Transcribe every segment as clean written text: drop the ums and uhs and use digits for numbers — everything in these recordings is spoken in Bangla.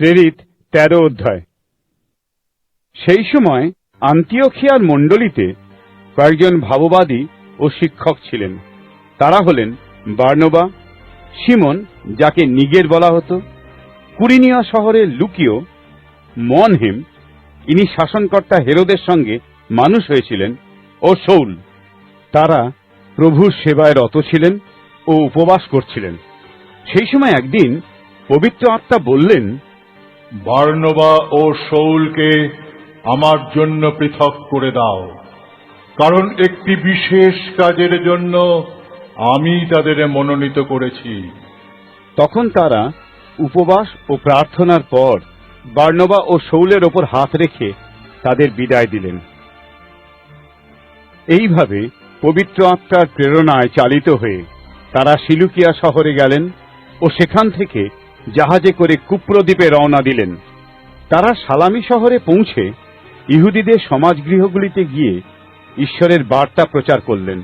প্রেরিত 13 অধ্যায়। সেই সময় আন্তিওখিয়ার মণ্ডলীতে কয়েকজন ভাববাদী ও শিক্ষক ছিলেন। তারা হলেন বার্নবা, শিমন যাকে নিগের বলা হতো, কুরিনিয়া শহরের লুকিও, মনহেম, ইনি শাসনকর্তা হেরোদের সঙ্গে মানুষ হয়েছিলেন, ও শৌল। তারা প্রভুর সেবায় রত ছিলেন ও উপবাস করছিলেন। সেই সময় একদিন পবিত্র আত্মা বললেন, বার্নবা ও শৌলকে আমার জন্য পৃথক করে দাও, কারণ একটি বিশেষ কাজের জন্য আমি তাদের মনোনীত করেছি। তখন তারা উপবাস ও প্রার্থনার পর বার্নবা ও শৌলের ওপর হাত রেখে তাদের বিদায় দিলেন। এইভাবে পবিত্র আত্মার প্রেরণায় চালিত হয়ে তারা সিলুকিয়া শহরে গেলেন ও সেখান থেকে জাহাজে করে কুপ্র দ্বীপে রওনা দিলেন। তারা সালামি শহরে পৌঁছে ইহুদিদের সমাজগৃহগুলিতে গিয়ে ঈশ্বরের বার্তা প্রচার করলেন।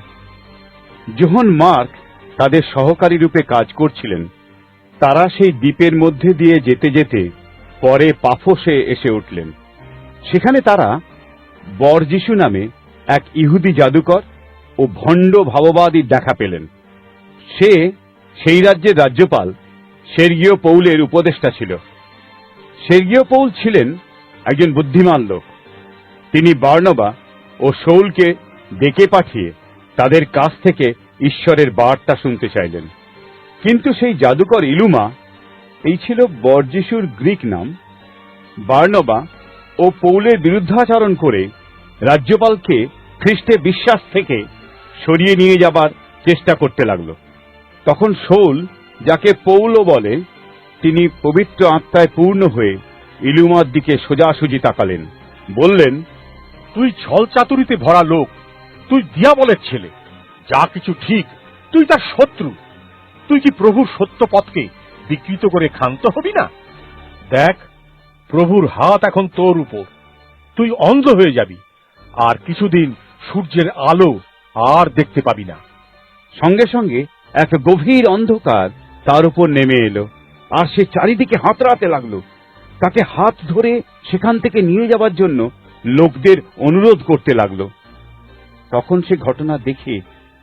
যোহন মার্ক তাদের সহকারী রূপে কাজ করছিলেন। তারা সেই দ্বীপের মধ্যে দিয়ে যেতে যেতে পরে পাফোসে এসে উঠলেন। সেখানে তারা বরযিশু নামে এক ইহুদি জাদুকর ও ভণ্ড ভাববাদীর দেখা পেলেন। সে সেই রাজ্যের রাজ্যপাল সের্গীয় পৌলের উপদেষ্টা ছিল। সের্গীয় পৌল ছিলেন একজন বুদ্ধিমান লোক। তিনি বার্নবা ও শৌলকে ডেকে পাঠিয়ে তাদের কাছ থেকে ঈশ্বরের বার্তা শুনতে চাইলেন। কিন্তু সেই জাদুকর ইলুমা, এই ছিল বরযিশুর গ্রিক নাম, বার্নবা ও পৌলের বিরুদ্ধাচরণ করে রাজ্যপালকে খ্রিস্টে বিশ্বাস থেকে সরিয়ে নিয়ে যাবার চেষ্টা করতে লাগল। তখন শৌল, যাকে পৌলও বলে, তিনি পবিত্র আত্মায় পূর্ণ হয়ে ইলুমার দিকে সোজাসুজি তাকালেন, বললেন, তুই ছল চাতুরিতে ভরা লোক, তুই দিয়াবলের ছেলে। যা কিছু ঠিক, তুই তার শত্রু। তুই কি প্রভুর সত্য পথকে বিকৃত করে ক্ষান্ত হবি না? দেখ, প্রভুর হাত এখন তোর উপর। তুই অন্ধ হয়ে যাবি, আর কিছুদিন সূর্যের আলো আর দেখতে পাবি না। সঙ্গে সঙ্গে এক গভীর অন্ধকার তার উপর নেমে এলো, আর সে চারিদিকে হাতড়াতে লাগলো। তাকে হাত ধরে সেখান থেকে নিয়ে যাবার জন্য লোকদের অনুরোধ করতে লাগলো। তখন সে ঘটনা দেখে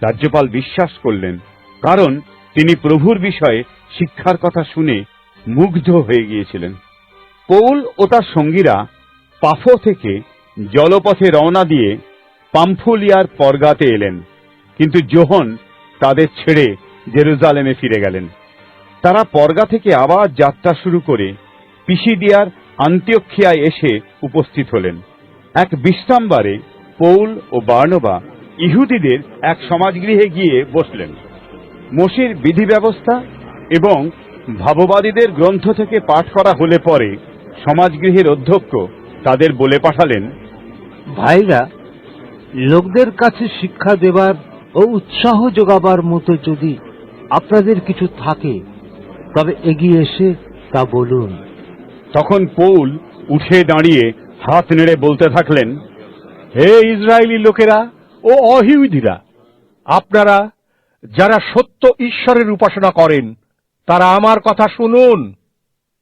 রাজ্যপাল বিশ্বাস করলেন, কারণ তিনি প্রভুর বিষয়ে শিক্ষার কথা শুনে মুগ্ধ হয়ে গিয়েছিলেন। পৌল ও তার সঙ্গীরা পাফো থেকে জলপথে রওনা দিয়ে পাম্ফুলিয়ার পরগাতে এলেন, কিন্তু যোহন তাদের ছেড়ে জেরুজালেমে ফিরে গেলেন। তারা পরগা থেকে আবার যাত্রা শুরু করে পিসিদিয়ার আন্তিওখিয়ায় এসে উপস্থিত হলেন। এক বিশ্রামবারে পৌল ও বার্নবা ইহুদিদের এক সমাজগৃহে গিয়ে বসলেন। মোশের বিধি ব্যবস্থা এবং ভাববাদীদের গ্রন্থ থেকে পাঠ করা হলে পরে সমাজগৃহের অধ্যক্ষ তাদের বলে পাঠালেন, ভাইরা, লোকদের কাছে শিক্ষা দেবার ও উৎসাহ যোগাবার মতো যদি আপনাদের কিছু থাকে, তবে এগিয়ে এসে তা বলুন। তখন পৌল উঠে দাঁড়িয়ে হাত নেড়ে বলতে থাকলেন, হে ইসরায়েলি লোকেরা ও অইহুদিরা, আপনারা যারা সত্য ঈশ্বরের উপাসনা করেন, তারা আমার কথা শুনুন।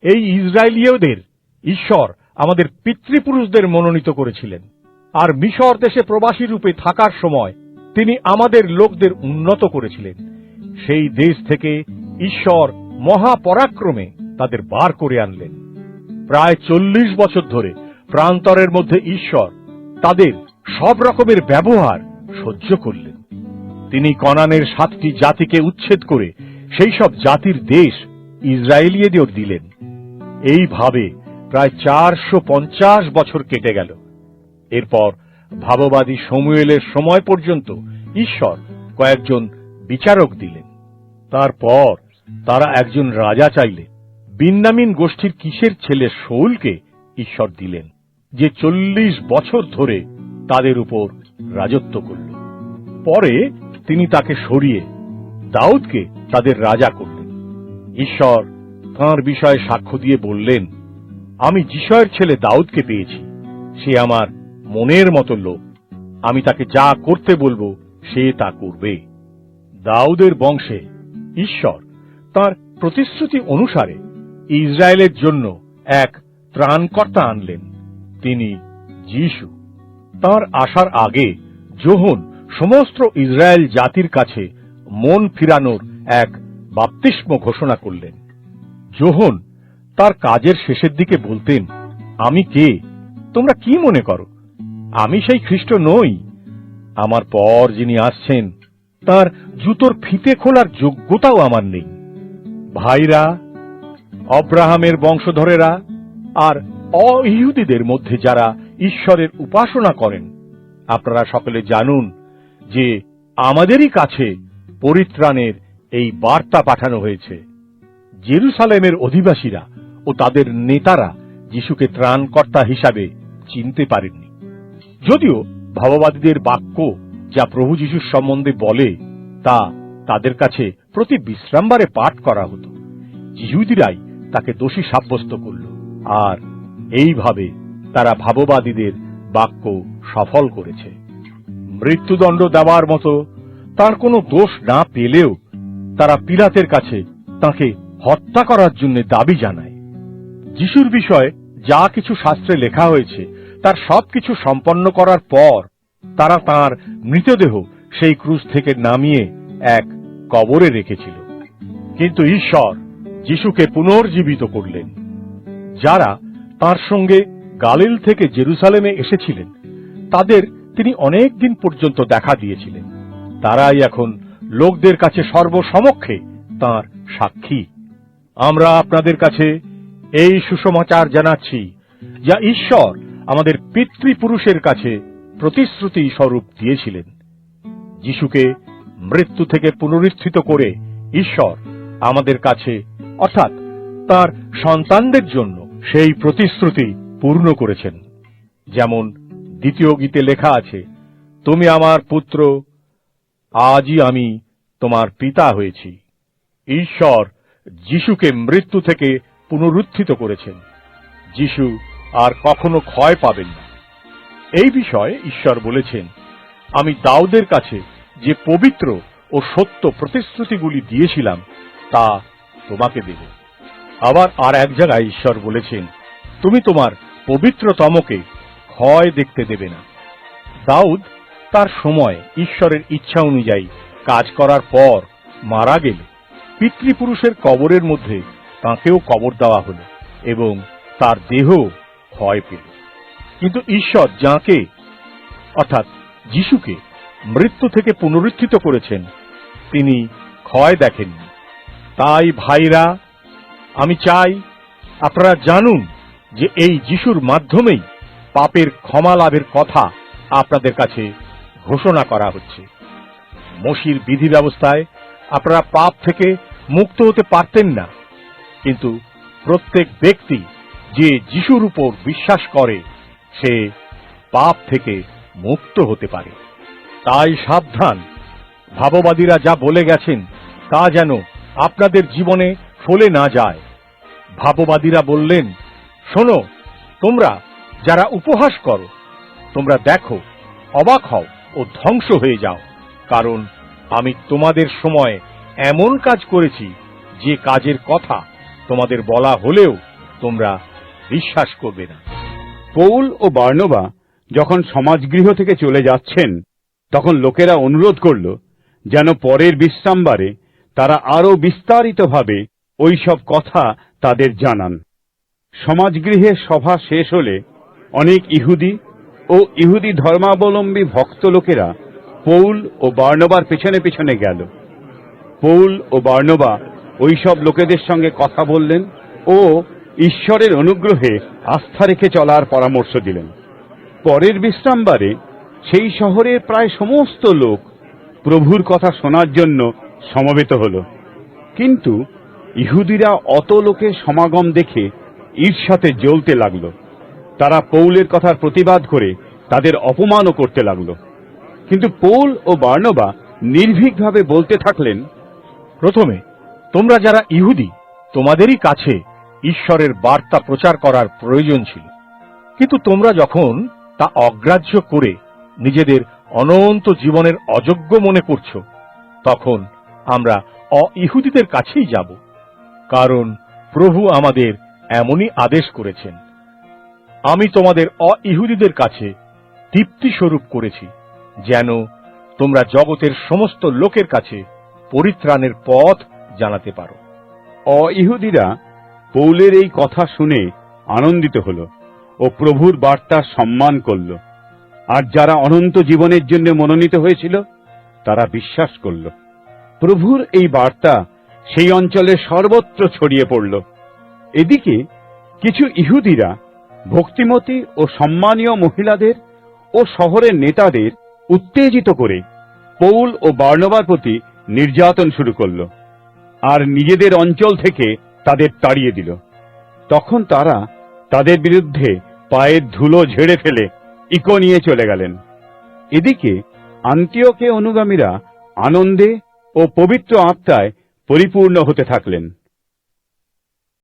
এই ইসরায়েলীয়দের ঈশ্বর আমাদের পিতৃপুরুষদের মনোনীত করেছিলেন, আর মিশর দেশে প্রবাসী রূপে থাকার সময় তিনি আমাদের লোকদের উন্নত করেছিলেন। সেই দেশ থেকে ঈশ্বর মহাপরাক্রমে তাদের বার করে আনলেন। প্রায় 40 বছর ধরে প্রান্তরের মধ্যে ঈশ্বর তাদের সব রকমের ব্যবহার সহ্য করলেন। তিনি কনানের 7টি জাতিকে উচ্ছেদ করে সেই সব জাতির দেশ ইসরায়েলীয়দের দিলেন। এইভাবে প্রায় 450 বছর কেটে গেল। এরপর ভাববাদী শমূয়েলের সময় পর্যন্ত ঈশ্বর কয়েকজন বিচারক দিলেন। তারপর তারা একজন রাজা চাইলে বিন্যামিন গোষ্ঠীর কিসের ছেলে শৌলকে ঈশ্বর দিলেন, যে 40 বছর ধরে তাদের উপর রাজত্ব করল। পরে তিনি তাকে সরিয়ে দাউদকে তাদের রাজা করলেন। ঈশ্বর তাঁর বিষয়ে সাক্ষ্য দিয়ে বললেন, আমি যিশয়ের ছেলে দাউদকে পেয়েছি। সে আমার মনের মতো লোক। আমি তাকে যা করতে বলবো সে তা করবে। দাউদের বংশে ঈশ্বর তাঁর প্রতিশ্রুতি অনুসারে ইসরায়েলের জন্য এক ত্রাণকর্তা আনলেন, তিনি যিশু। তার আসার আগে যোহন সমস্ত ইসরায়েল জাতির কাছে মন ফিরানোর এক বাপ্তিস্ম ঘোষণা করলেন। যোহন তার কাজের শেষের দিকে বলতেন, আমি কে? তোমরা কি মনে করো? আমি সেই খ্রিস্ট নই। আমার পর যিনি আসছেন, তার জুতোর ফিতে খোলার যোগ্যতাও আমার নেই। ভাইরা, অব্রাহামের বংশধরেরা আর অইহুদিদের মধ্যে যারা ঈশ্বরের উপাসনা করেন, আপনারা সকলে জানুন যে আমাদেরই কাছে পরিত্রাণের এই বার্তা পাঠানো হয়েছে। জেরুসালেমের অধিবাসীরা ও তাদের নেতারা যিশুকে ত্রাণকর্তা হিসাবে চিনতে পারেননি। যদিও ভাববাদীদের বাক্য যা প্রভু যিশুর সম্বন্ধে বলে তা তাদের কাছে প্রতি বিশ্রামবারে পাঠ করা হতো, ইহুদিরাই তাকে দোষী সাব্যস্ত করল, আর এইভাবে তারা ভাববাদীদের বাক্য সফল করেছে। মৃত্যুদণ্ড দেওয়ার মতো তার কোনো দোষ না পেলেও তারা পিলাতের কাছে তাকে হত্যা করার জন্য দাবি জানায়। যিশুর বিষয়ে যা কিছু শাস্ত্রে লেখা হয়েছে তার সবকিছু সম্পন্ন করার পর তারা তার মৃতদেহ সেই ক্রুশ থেকে নামিয়ে এক কবরে রেখেছিল। কিন্তু ঈশ্বর যিশুকে পুনর্জীবিত করলেন। যারা তার সঙ্গে গালিল থেকে জেরুসালেমে এসেছিলেন তাদের তিনি অনেক দিন পর্যন্ত দেখা দিয়েছিলেন। তারাই এখন লোকদের কাছে সর্বসমক্ষে তার সাক্ষী। আমরা আপনাদের কাছে এই সুসমাচার জানাচ্ছি যা ঈশ্বর আমাদের পিতৃপুরুষের কাছে প্রতিশ্রুতি স্বরূপ দিয়েছিলেন। যিশুকে মৃত্যু থেকে পুনরুত্থিত করে ঈশ্বর আমাদের কাছে অর্থাৎ তার সন্তানদের জন্য সেই প্রতিশ্রুতি পূর্ণ করেছেন। যেমন দ্বিতীয় গীতে লেখা আছে, তুমি আমার পুত্র, আজই আমি তোমার পিতা হয়েছি। ঈশ্বর যিশুকে মৃত্যু থেকে পুনরুত্থিত করেছেন। যিশু আর কখনো ক্ষয় পাবেন না। এই বিষয়ে ঈশ্বর বলেছেন, আমি দাউদের কাছে যে পবিত্র ও সত্য প্রতিশ্রুতিগুলি দিয়েছিলাম তা তোমাকে দেব। আবার আর এক জায়গায় ঈশ্বর বলেছেন, তুমি তোমার পবিত্রতমকে ক্ষয় দেখতে দেবে না। দাউদ তার সময় ঈশ্বরের ইচ্ছা অনুযায়ী কাজ করার পর মারা গেলে পিতৃপুরুষের কবরের মধ্যে তাঁকেও কবর দেওয়া হল এবং তার দেহ ক্ষয় পেল। কিন্তু ঈশ্বর যাঁকে অর্থাৎ যিশুকে মৃত্যু থেকে পুনরুত্থিত করেছেন তিনি ক্ষয় দেখেননি। তাই ভাইরা, আমি চাই আপনারা জানুন যে এই যিশুর মাধ্যমেই পাপের ক্ষমা লাভের কথা আপনাদের কাছে ঘোষণা করা হচ্ছে। মসির বিধি ব্যবস্থায় আপনারা পাপ থেকে মুক্ত হতে পারতেন না, কিন্তু প্রত্যেক ব্যক্তি যে যিশুর উপর বিশ্বাস করে সে পাপ থেকে মুক্ত হতে পারে। তাই সাবধান, ভাববাদীরা যা বলে গেছেন তা যেন আপনাদের জীবনে ফলে না যায়। ভাববাদীরা বললেন, শোনো, তোমরা যারা উপহাস করো, তোমরা দেখো, অবাক হও ও ধ্বংস হয়ে যাও, কারণ আমি তোমাদের সময় এমন কাজ করেছি যে কাজের কথা তোমাদের বলা হলেও তোমরা বিশ্বাস করবে না। পৌল ও বার্নবা যখন সমাজগৃহ থেকে চলে যাচ্ছেন তখন লোকেরা অনুরোধ করল যেন পরের বিশ্রামবারে তারা আরো বিস্তারিতভাবে ওই সব কথা তাদের জানান। সমাজগৃহের সভা শেষ হলে অনেক ইহুদি ও ইহুদি ধর্মাবলম্বী ভক্ত লোকেরা পৌল ও বার্নবার পেছনে পেছনে গেল। পৌল ও বার্নবা ওই সব লোকেদের সঙ্গে কথা বললেন ও ঈশ্বরের অনুগ্রহে আস্থা রেখে চলার পরামর্শ দিলেন। পরের বিশ্রামবারে সেই শহরের প্রায় সমস্ত লোক প্রভুর কথা শোনার জন্য সমবেত হল। কিন্তু ইহুদিরা অত লোকের সমাগম দেখে ঈর্ষাতে জ্বলতে লাগল। তারা পৌলের কথার প্রতিবাদ করে তাদের অপমানও করতে লাগল। কিন্তু পৌল ও বার্নবা নির্ভীকভাবে বলতে থাকলেন, প্রথমে তোমরা যারা ইহুদি, তোমাদেরই কাছে ঈশ্বরের বার্তা প্রচার করার প্রয়োজন ছিল, কিন্তু তোমরা যখন তা অগ্রাহ্য করে নিজেদের অনন্ত জীবনের অযোগ্য মনে করছো, তখন আমরা অইহুদিদের কাছেই যাব। কারণ প্রভু আমাদের এমনই আদেশ করেছেন। আমি তোমাদের অইহুদিদের কাছে দীপ্তি স্বরূপ করেছি, যেন তোমরা জগতের সমস্ত লোকের কাছে পরিত্রাণের পথ জানাতে পারো। অইহুদিরা পৌলের এই কথা শুনে আনন্দিত হল ও প্রভুর বার্তা সম্মান করল, আর যারা অনন্ত জীবনের জন্য মনোনীত হয়েছিল তারা বিশ্বাস করল। প্রভুর এই বার্তা সেই অঞ্চলে সর্বত্র ছড়িয়ে পড়ল। এদিকে কিছু ইহুদিরা ভক্তিমতী ও সম্মানীয় মহিলাদের ও শহরের নেতাদের উত্তেজিত করে পৌল ও বার্নবার প্রতি নির্যাতন শুরু করল, আর নিজেদের অঞ্চল থেকে তাদের তাড়িয়ে দিল। তখন তারা তাদের বিরুদ্ধে পায়ের ধুলো ঝেড়ে ফেলে ইকোনিয়ে চলে গেলেন। এদিকে আন্তিওকে অনুগামীরা আনন্দে ও পবিত্র আত্মায় পরিপূর্ণ হতে থাকলেন।